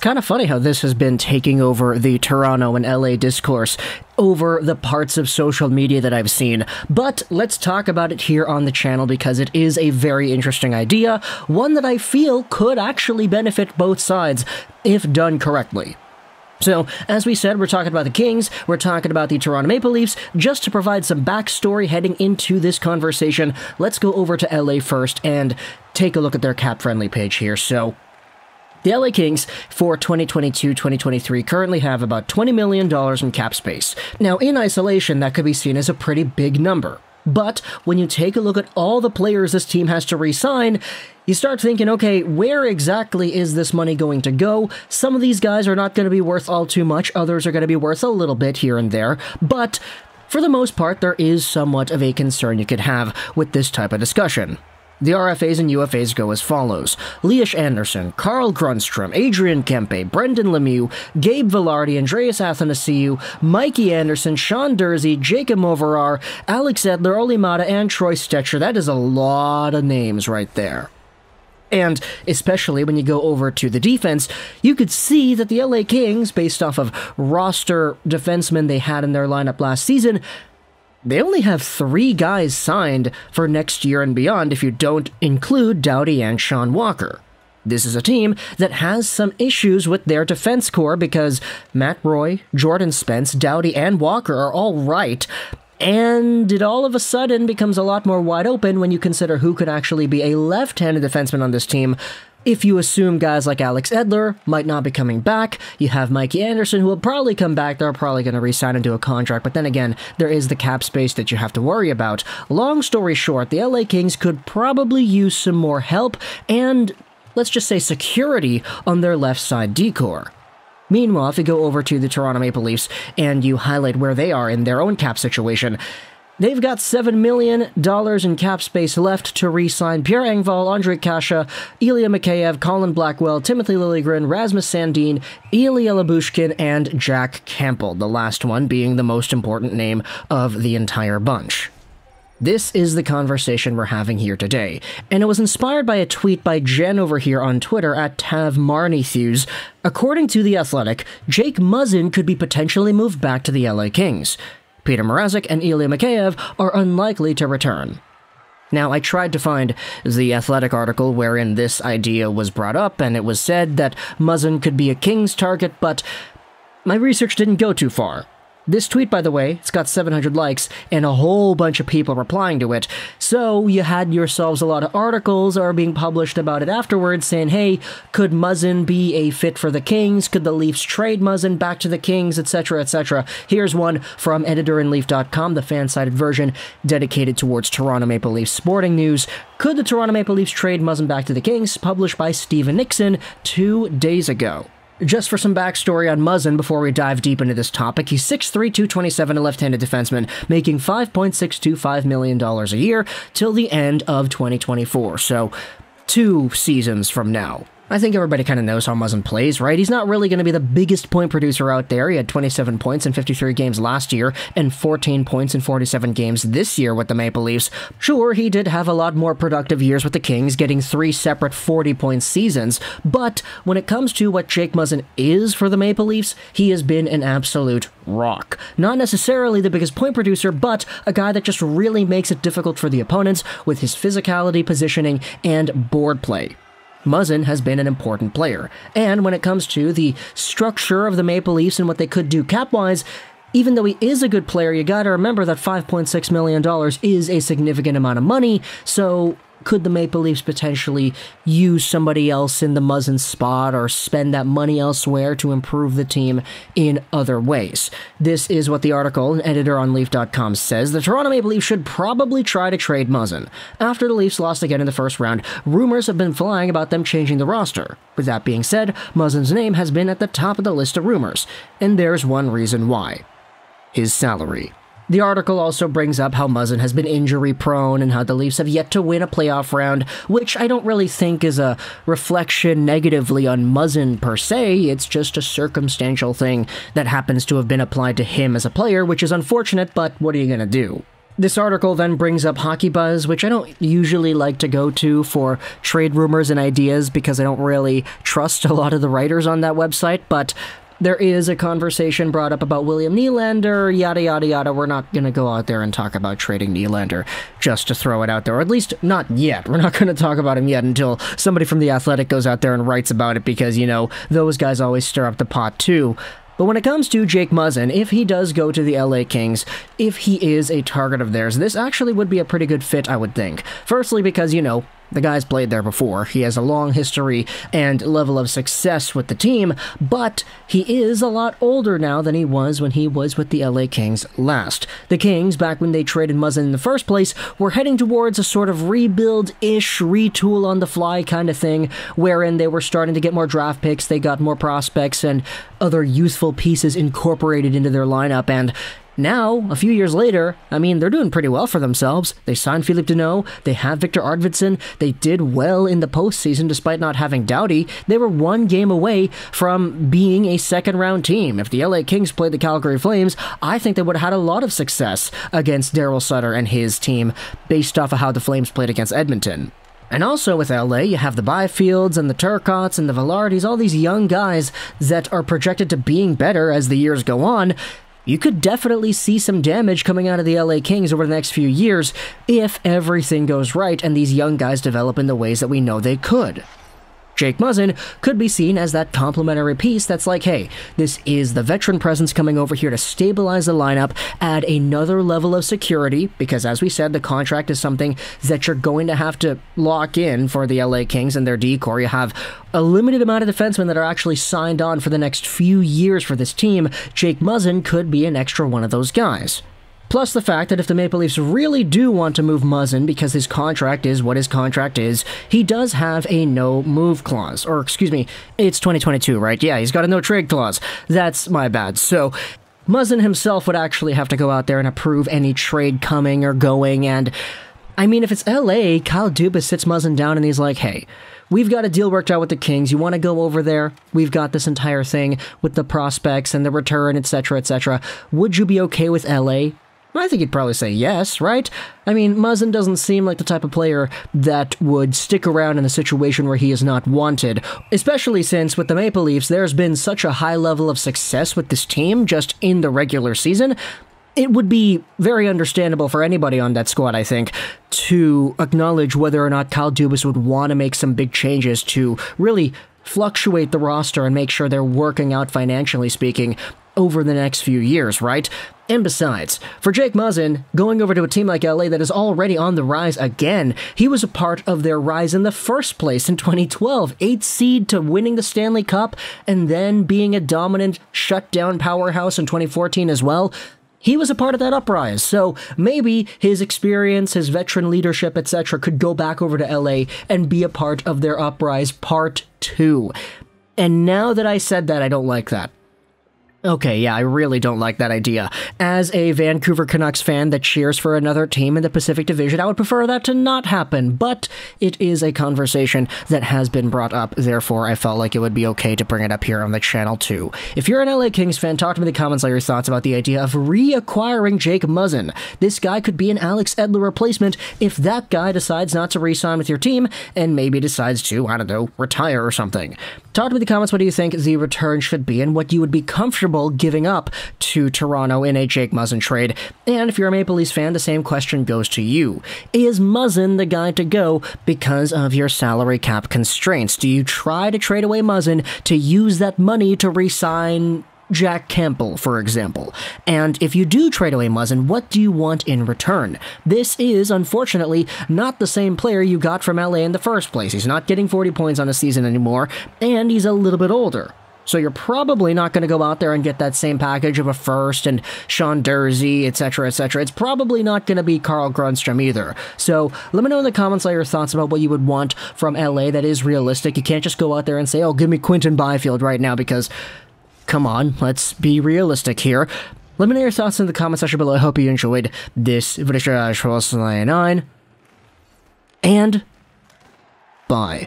It's kind of funny how this has been taking over the Toronto and LA discourse over the parts of social media that I've seen, but let's talk about it here on the channel because it is a very interesting idea, one that I feel could actually benefit both sides if done correctly. So, as we said, we're talking about the Kings, we're talking about the Toronto Maple Leafs. Just to provide some backstory heading into this conversation, let's go over to LA first and take a look at their cap-friendly page here. So, the LA Kings for 2022-2023 currently have about $20 million in cap space. Now, in isolation, that could be seen as a pretty big number. But when you take a look at all the players this team has to re-sign, you start thinking, okay, where exactly is this money going to go? Some of these guys are not going to be worth all too much, others are going to be worth a little bit here and there, but for the most part, there is somewhat of a concern you could have with this type of discussion. The RFAs and UFAs go as follows: Lias Andersson, Carl Grundstrom, Adrian Kempe, Brendan Lemieux, Gabe Vilardi, Andreas Athanasiou, Mikey Anderson, Sean Dursey, Jacob Moverar, Alex Edler, Olimata, and Troy Stetcher. That is a lot of names right there. And especially when you go over to the defense, you could see that the LA Kings, based off of roster defensemen they had in their lineup last season, they only have 3 guys signed for next year and beyond if you don't include Doughty and Sean Walker. This is a team that has some issues with their defense core because Matt Roy, Jordan Spence, Doughty, and Walker are all right, and it all of a sudden becomes a lot more wide open when you consider who could actually be a left-handed defenseman on this team. If you assume guys like Alex Edler might not be coming back, you have Mikey Anderson who will probably come back, they're probably going to re-sign into a contract, but then again, there is the cap space that you have to worry about. Long story short, the LA Kings could probably use some more help and, let's just say, security on their left side decor. Meanwhile, if you go over to the Toronto Maple Leafs and you highlight where they are in their own cap situation, they've got $7 million in cap space left to re-sign Pierre Engvall, Ondrej Kase, Ilya Mikheyev, Colin Blackwell, Timothy Liljegren, Rasmus Sandin, Ilya Lyubushkin, and Jack Campbell, the last one being the most important name of the entire bunch. This is the conversation we're having here today, and it was inspired by a tweet by Jen over here on Twitter at @TavMarnieThews. According to The Athletic, Jake Muzzin could be potentially moved back to the LA Kings. Peter Mrazek and Ilya Mikheyev are unlikely to return. Now, I tried to find the Athletic article wherein this idea was brought up, and it was said that Muzzin could be a Kings target, but my research didn't go too far. This tweet, by the way, it's got 700 likes and a whole bunch of people replying to it, so you had yourselves a lot of articles are being published about it afterwards saying, hey, could Muzzin be a fit for the Kings? Could the Leafs trade Muzzin back to the Kings, etc., etc.? Here's one from editorinleaf.com, the fan-sided version dedicated towards Toronto Maple Leafs sporting news. Could the Toronto Maple Leafs trade Muzzin back to the Kings? Published by Steven Nixon 2 days ago. Just for some backstory on Muzzin before we dive deep into this topic, he's 6'3", 227, a left-handed defenseman, making $5.625 million a year till the end of 2024, so 2 seasons from now. I think everybody kind of knows how Muzzin plays, right? He's not really going to be the biggest point producer out there. He had 27 points in 53 games last year and 14 points in 47 games this year with the Maple Leafs. Sure, he did have a lot more productive years with the Kings, getting 3 separate 40-point seasons, but when it comes to what Jake Muzzin is for the Maple Leafs, he has been an absolute rock. Not necessarily the biggest point producer, but a guy that just really makes it difficult for the opponents with his physicality, positioning, and board play. Muzzin has been an important player, and when it comes to the structure of the Maple Leafs and what they could do cap-wise, even though he is a good player, you gotta remember that $5.6 million is a significant amount of money, so could the Maple Leafs potentially use somebody else in the Muzzin spot or spend that money elsewhere to improve the team in other ways? This is what the article, an editor on Leaf.com, says. The Toronto Maple Leafs should probably try to trade Muzzin. After the Leafs lost again in the first round, rumors have been flying about them changing the roster. With that being said, Muzzin's name has been at the top of the list of rumors, and there's one reason why: his salary. The article also brings up how Muzzin has been injury-prone and how the Leafs have yet to win a playoff round, which I don't really think is a reflection negatively on Muzzin per se. It's just a circumstantial thing that happens to have been applied to him as a player, which is unfortunate, but what are you going to do? This article then brings up Hockey Buzz, which I don't usually like to go to for trade rumors and ideas because I don't really trust a lot of the writers on that website, but there is a conversation brought up about William Nylander, yada yada yada. We're not going to go out there and talk about trading Nylander just to throw it out there, or at least not yet. We're not going to talk about him yet until somebody from The Athletic goes out there and writes about it because, you know, those guys always stir up the pot too. But when it comes to Jake Muzzin, if he does go to the LA Kings, if he is a target of theirs, this actually would be a pretty good fit, I would think. Firstly, because, you know, the guy's played there before. He has a long history and level of success with the team, but he is a lot older now than he was when he was with the LA Kings last. The Kings, back when they traded Muzzin in the first place, were heading towards a sort of rebuild-ish, retool on the fly kind of thing, wherein they were starting to get more draft picks, they got more prospects and other youthful pieces incorporated into their lineup, and now, a few years later, I mean, they're doing pretty well for themselves. They signed Philippe Deneau, they have Victor Edvinsson, they did well in the postseason despite not having Doughty. They were one game away from being a second-round team. If the LA Kings played the Calgary Flames, I think they would have had a lot of success against Daryl Sutter and his team based off of how the Flames played against Edmonton. And also with LA, you have the Byfields and the Turcottes and the Velardis, all these young guys that are projected to being better as the years go on. You could definitely see some damage coming out of the LA Kings over the next few years if everything goes right and these young guys develop in the ways that we know they could. Jake Muzzin could be seen as that complementary piece that's like, hey, this is the veteran presence coming over here to stabilize the lineup, add another level of security, because as we said, the contract is something that you're going to have to lock in for the LA Kings and their decor. You have a limited amount of defensemen that are actually signed on for the next few years for this team. Jake Muzzin could be an extra one of those guys. Plus the fact that if the Maple Leafs really do want to move Muzzin because his contract is what his contract is, he does have a no-move clause. Or, excuse me, it's 2022, right? Yeah, he's got a no-trade clause. That's my bad. So Muzzin himself would actually have to go out there and approve any trade coming or going, and I mean, if it's LA, Kyle Dubas sits Muzzin down and he's like, hey, we've got a deal worked out with the Kings. You want to go over there? We've got this entire thing with the prospects and the return, etc., etc. Would you be okay with LA? I think he'd probably say yes, right? I mean, Muzzin doesn't seem like the type of player that would stick around in a situation where he is not wanted, especially since with the Maple Leafs, there's been such a high level of success with this team just in the regular season. It would be very understandable for anybody on that squad, I think, to acknowledge whether or not Kyle Dubas would want to make some big changes to really fluctuate the roster and make sure they're working out financially speaking over the next few years, right? And besides, for Jake Muzzin, going over to a team like LA that is already on the rise again, he was a part of their rise in the first place in 2012, 8th seed to winning the Stanley Cup, and then being a dominant shutdown powerhouse in 2014 as well. He was a part of that uprise, so maybe his experience, his veteran leadership, etc. could go back over to LA and be a part of their uprise part 2. And now that I said that, I don't like that. Okay, yeah, I really don't like that idea. As a Vancouver Canucks fan that cheers for another team in the Pacific Division, I would prefer that to not happen, but it is a conversation that has been brought up, therefore I felt like it would be okay to bring it up here on the channel too. If you're an LA Kings fan, talk to me in the comments on your thoughts about the idea of reacquiring Jake Muzzin. This guy could be an Alex Edler replacement if that guy decides not to re-sign with your team and maybe decides to, I don't know, retire or something. Talk to me in the comments what do you think the return should be and what you would be comfortable giving up to Toronto in a Jake Muzzin trade. And if you're a Maple Leafs fan, the same question goes to you. Is Muzzin the guy to go because of your salary cap constraints? Do you try to trade away Muzzin to use that money to re-sign Jack Campbell, for example? And if you do trade away Muzzin, what do you want in return? This is, unfortunately, not the same player you got from LA in the first place. He's not getting 40 points on a season anymore, and he's a little bit older. So you're probably not going to go out there and get that same package of a first and Sean Durzi, etc., etc. It's probably not going to be Carl Grundstrom either. So let me know in the comments all your thoughts about what you would want from LA that is realistic. You can't just go out there and say, oh, give me Quinton Byfield right now because, come on, let's be realistic here. Let me know your thoughts in the comment section below. I hope you enjoyed this video. And bye.